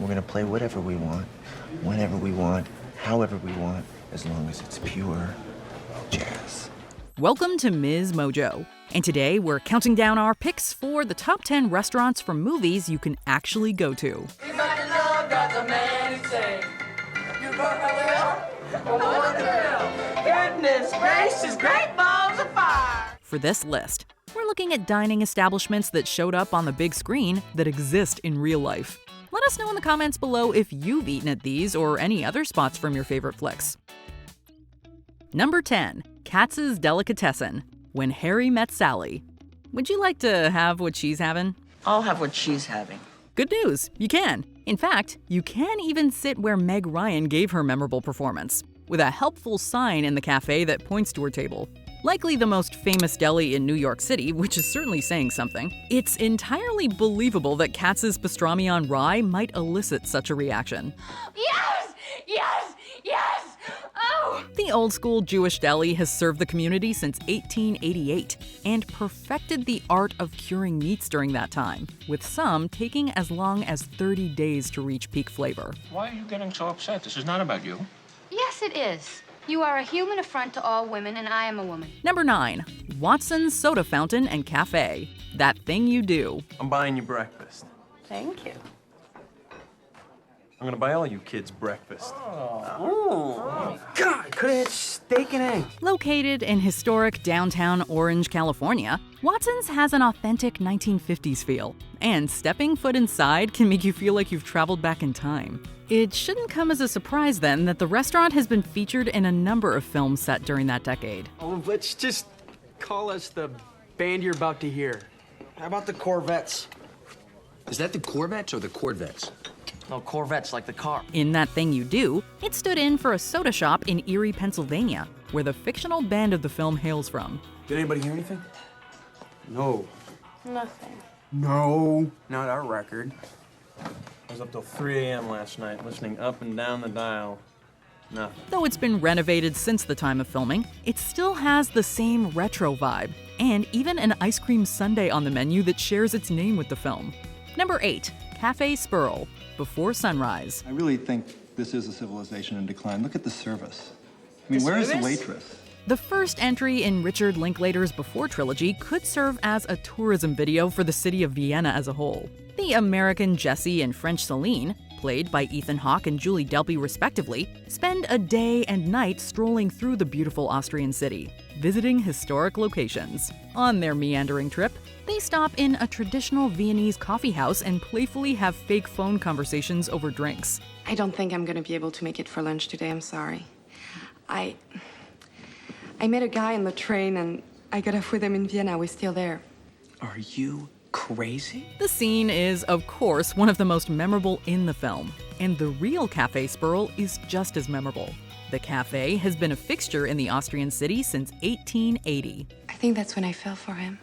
We're gonna play whatever we want, whenever we want, however we want, as long as it's pure jazz. Welcome to MsMojo, and today we're counting down our picks for the top 10 restaurants from movies you can actually go to. Goodness gracious, great balls of fire! For this list, we're looking at dining establishments that showed up on the big screen that exist in real life. Let us know in the comments below if you've eaten at these or any other spots from your favorite flicks. Number 10. Katz's Delicatessen, When Harry Met Sally. Would you like to have what she's having? I'll have what she's having. Good news, you can. In fact, you can even sit where Meg Ryan gave her memorable performance, with a helpful sign in the cafe that points to her table. Likely the most famous deli in New York City, which is certainly saying something, it's entirely believable that Katz's pastrami on rye might elicit such a reaction. Yes! Yes! Yes! Oh! The old-school Jewish deli has served the community since 1888 and perfected the art of curing meats during that time, with some taking as long as 30 days to reach peak flavor. Why are you getting so upset? This is not about you. Yes, it is. You are a human affront to all women, and I am a woman. Number 9. Watson's Soda Fountain and Cafe. That thing you do. I'm buying you breakfast. Thank you. I'm gonna buy all you kids breakfast. God, could have had steak and eggs. Located in historic downtown Orange, California, Watson's has an authentic 1950s feel, and stepping foot inside can make you feel like you've traveled back in time. It shouldn't come as a surprise then that the restaurant has been featured in a number of films set during that decade. Oh, let's just call us the band you're about to hear. How about the Corvettes? Is that the Corvettes or the Corvettes? No, Corvettes, like the car. In That Thing You Do, it stood in for a soda shop in Erie, Pennsylvania, where the fictional band of the film hails from. Did anybody hear anything? No. Nothing. No. Not our record. I was up till 3 a.m. last night listening up and down the dial. Nothing. Though it's been renovated since the time of filming, it still has the same retro vibe, and even an ice cream sundae on the menu that shares its name with the film. Number 8. Cafe Spurl, Before Sunrise. I really think this is a civilization in decline. Look at the service. I mean, where is the waitress? The first entry in Richard Linklater's Before trilogy could serve as a tourism video for the city of Vienna as a whole. The American Jessie and French Celine, played by Ethan Hawke and Julie Delpy respectively, spend a day and night strolling through the beautiful Austrian city, visiting historic locations. On their meandering trip, they stop in a traditional Viennese coffee house and playfully have fake phone conversations over drinks. I don't think I'm gonna be able to make it for lunch today, I'm sorry. I met a guy on the train and I got off with him in Vienna. We're still there. Are you crazy? The scene is, of course, one of the most memorable in the film, and the real Cafe Spurl is just as memorable. The cafe has been a fixture in the Austrian city since 1880. I think that's when I fell for him.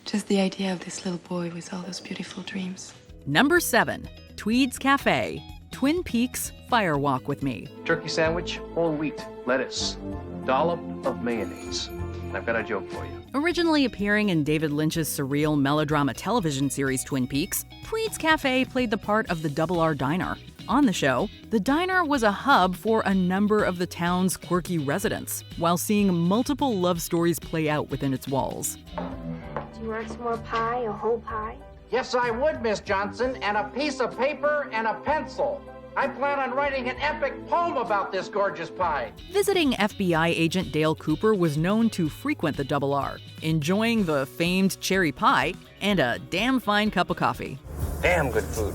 Just the idea of this little boy with all those beautiful dreams. Number 7. Tweed's Cafe, Twin Peaks Fire Walk with Me. Turkey sandwich, whole wheat, lettuce, dollop of mayonnaise. And I've got a joke for you. Originally appearing in David Lynch's surreal melodrama television series Twin Peaks, Tweed's Cafe played the part of the Double R Diner. On the show, the diner was a hub for a number of the town's quirky residents, while seeing multiple love stories play out within its walls. Do you want some more pie, a whole pie? Yes, I would, Miss Johnson, and a piece of paper and a pencil. I plan on writing an epic poem about this gorgeous pie. Visiting FBI agent Dale Cooper was known to frequent the Double R, enjoying the famed cherry pie and a damn fine cup of coffee. Damn good food.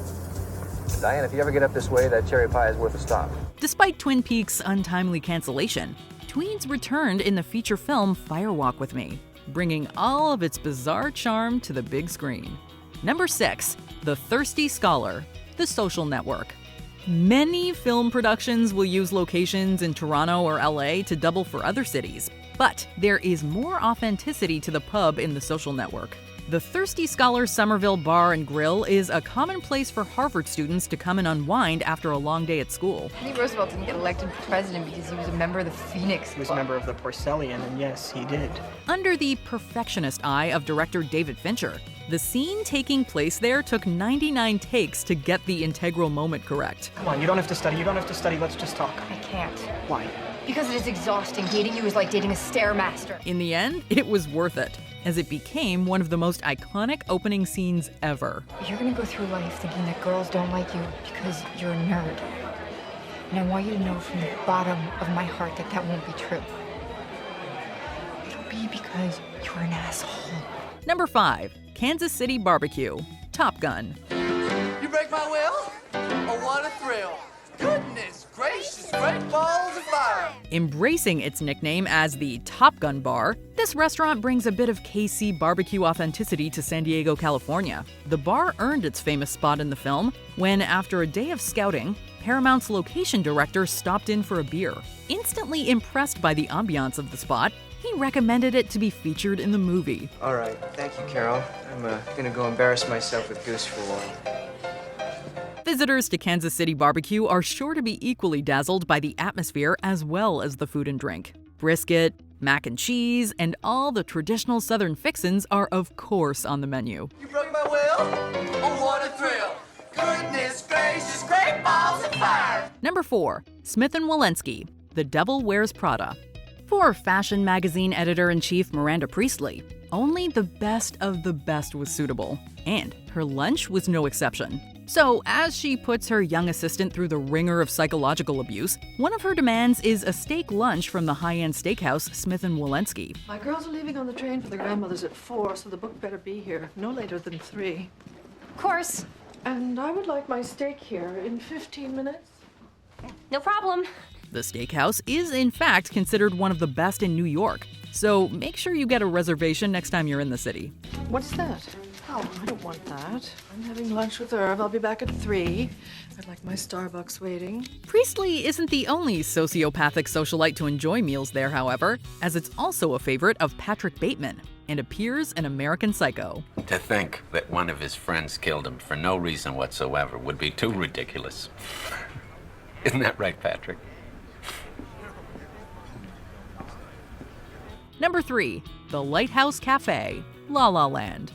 Diane, if you ever get up this way, that cherry pie is worth a stop. Despite Twin Peaks' untimely cancellation, Tweeds returned in the feature film Fire Walk with Me, bringing all of its bizarre charm to the big screen. Number 6. The Thirsty Scholar, The Social Network. Many film productions will use locations in Toronto or LA to double for other cities, but there is more authenticity to the pub in The Social Network. The Thirsty Scholar Somerville Bar and Grill is a common place for Harvard students to come and unwind after a long day at school. Teddy Roosevelt didn't get elected president because he was a member of the Phoenix Club. He was a member of the Porcellian, and yes, he did. Under the perfectionist eye of director David Fincher, the scene taking place there took 99 takes to get the integral moment correct. Come on, you don't have to study, let's just talk. I can't. Why? Because it is exhausting. Dating you is like dating a Stairmaster. In the end, it was worth it, as it became one of the most iconic opening scenes ever. You're gonna go through life thinking that girls don't like you because you're a nerd. And I want you to know from the bottom of my heart that that won't be true. It'll be because you're an asshole. Number 5. Kansas City Barbecue. Top Gun. You break my will? Oh, what a thrill. Goodness gracious, great balls of fire. Embracing its nickname as the Top Gun Bar, this restaurant brings a bit of KC barbecue authenticity to San Diego, California. The bar earned its famous spot in the film when, after a day of scouting, Paramount's location director stopped in for a beer. Instantly impressed by the ambiance of the spot, he recommended it to be featured in the movie. All right, thank you, Carol. I'm gonna go embarrass myself with Goose for a while. Visitors to Kansas City Barbecue are sure to be equally dazzled by the atmosphere as well as the food and drink. Brisket, mac and cheese, and all the traditional Southern fixins are of course on the menu. You broke my will? Oh, what a thrill. Goodness gracious, great balls of fire. Number 4. Smith & Wollensky, The Devil Wears Prada. For fashion magazine editor-in-chief Miranda Priestley, only the best of the best was suitable, and her lunch was no exception. So, as she puts her young assistant through the ringer of psychological abuse, one of her demands is a steak lunch from the high-end steakhouse Smith & Wollensky. My girls are leaving on the train for the grandmother's at 4, so the book better be here no later than 3. Of course. And I would like my steak here in 15 minutes. No problem. The steakhouse is, in fact, considered one of the best in New York, so make sure you get a reservation next time you're in the city. What's that? Oh, I don't want that. I'm having lunch with Irv. I'll be back at 3. I'd like my Starbucks waiting. Priestley isn't the only sociopathic socialite to enjoy meals there, however, as it's also a favorite of Patrick Bateman and appears in American Psycho. To think that one of his friends killed him for no reason whatsoever would be too ridiculous. Isn't that right, Patrick? Number 3. The Lighthouse Cafe, La La Land.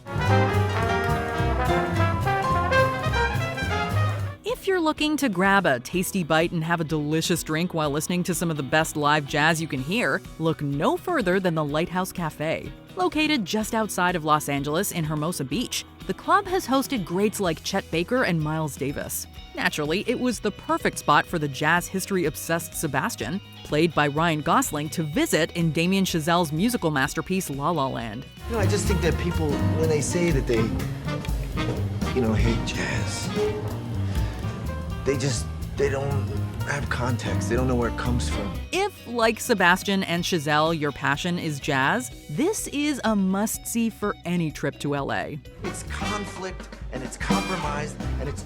If you're looking to grab a tasty bite and have a delicious drink while listening to some of the best live jazz you can hear, look no further than the Lighthouse Cafe. Located just outside of Los Angeles in Hermosa Beach, the club has hosted greats like Chet Baker and Miles Davis. Naturally, it was the perfect spot for the jazz history-obsessed Sebastian, played by Ryan Gosling, to visit in Damien Chazelle's musical masterpiece La La Land. You know, I just think that people, when they say that they, hate jazz, they don't have context. They don't know where it comes from. If, like Sebastian and Chazelle, your passion is jazz, this is a must-see for any trip to LA. It's conflict, and it's compromise, and it's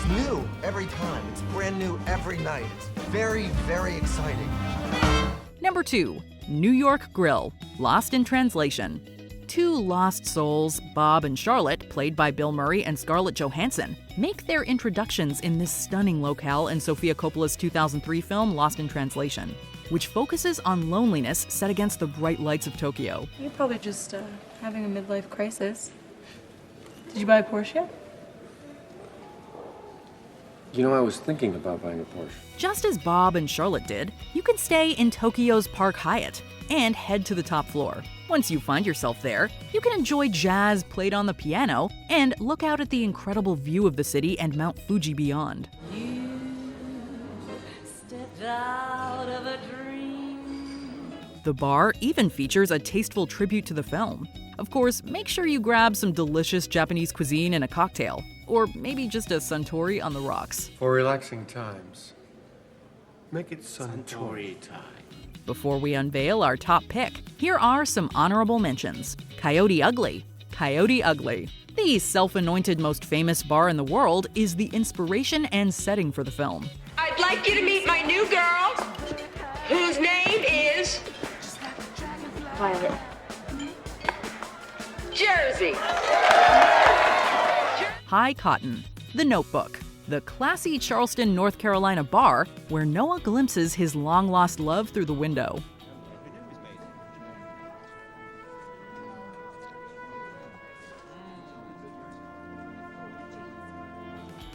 new every time. It's brand new every night. It's very, very exciting. Number 2. New York Grill, Lost in Translation. Two lost souls, Bob and Charlotte, played by Bill Murray and Scarlett Johansson, make their introductions in this stunning locale in Sofia Coppola's 2003 film Lost in Translation, which focuses on loneliness set against the bright lights of Tokyo. You're probably just having a midlife crisis. Did you buy a Porsche yet? You know, I was thinking about buying a Porsche. Just as Bob and Charlotte did, you can stay in Tokyo's Park Hyatt and head to the top floor. Once you find yourself there, you can enjoy jazz played on the piano and look out at the incredible view of the city and Mount Fuji beyond. You stepped out of a dream. The bar even features a tasteful tribute to the film. Of course, make sure you grab some delicious Japanese cuisine and a cocktail, or maybe just a Suntory on the rocks. For relaxing times, make it Suntory time. Before we unveil our top pick, here are some honorable mentions. Coyote Ugly. Coyote Ugly. The self-anointed most famous bar in the world is the inspiration and setting for the film. I'd like you to meet my new girl, whose name is Violet. Jersey. High Cotton, The Notebook, the classy Charleston, North Carolina bar where Noah glimpses his long-lost love through the window.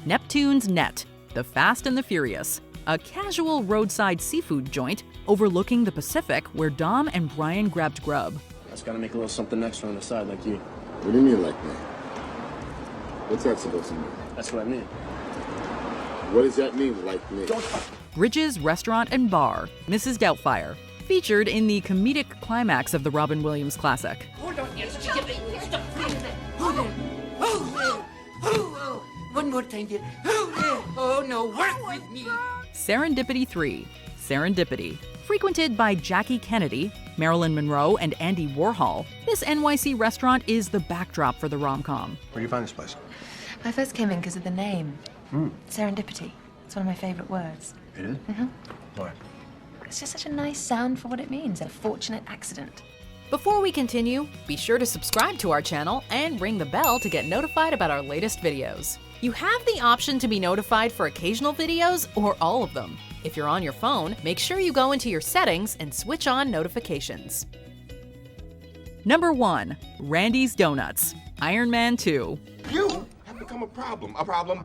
Neptune's Net, The Fast and the Furious, a casual roadside seafood joint overlooking the Pacific where Dom and Brian grabbed grub. I just gotta make a little something extra on the side like you. What do you mean like me? What's that supposed to mean? That's what I mean. What does that mean, like me? Bridges Restaurant and Bar, Mrs. Doubtfire, featured in the comedic climax of the Robin Williams classic. Hold on, yes, hold on. One more time, dear. Oh, no, work with me. Serendipity 3, Serendipity. Frequented by Jackie Kennedy, Marilyn Monroe, and Andy Warhol, this NYC restaurant is the backdrop for the rom-com. Where do you find this place? I first came in because of the name. Serendipity. It's one of my favorite words. It is? Why? It's just such a nice sound for what it means, a fortunate accident. Before we continue, be sure to subscribe to our channel and ring the bell to get notified about our latest videos. You have the option to be notified for occasional videos or all of them. If you're on your phone, make sure you go into your settings and switch on notifications. Number 1. Randy's Donuts, Iron Man 2. You have become a problem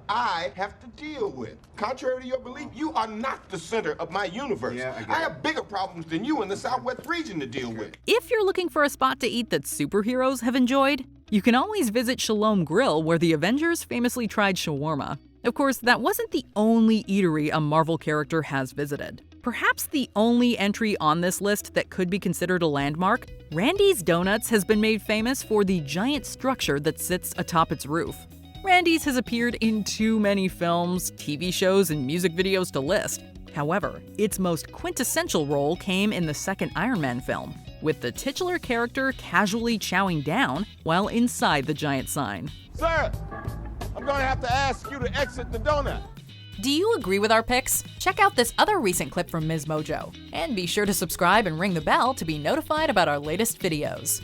I have to deal with. Contrary to your belief, you are not the center of my universe. I have bigger problems than you in the Southwest region to deal with. If you're looking for a spot to eat that superheroes have enjoyed, you can always visit Shalom Grill, where the Avengers famously tried shawarma. Of course, that wasn't the only eatery a Marvel character has visited. Perhaps the only entry on this list that could be considered a landmark, Randy's Donuts has been made famous for the giant structure that sits atop its roof. Randy's has appeared in too many films, TV shows, and music videos to list. However, its most quintessential role came in the second Iron Man film, with the titular character casually chowing down while inside the giant sign. Sir, I'm gonna have to ask you to exit the donut. Do you agree with our picks? Check out this other recent clip from MsMojo, and be sure to subscribe and ring the bell to be notified about our latest videos.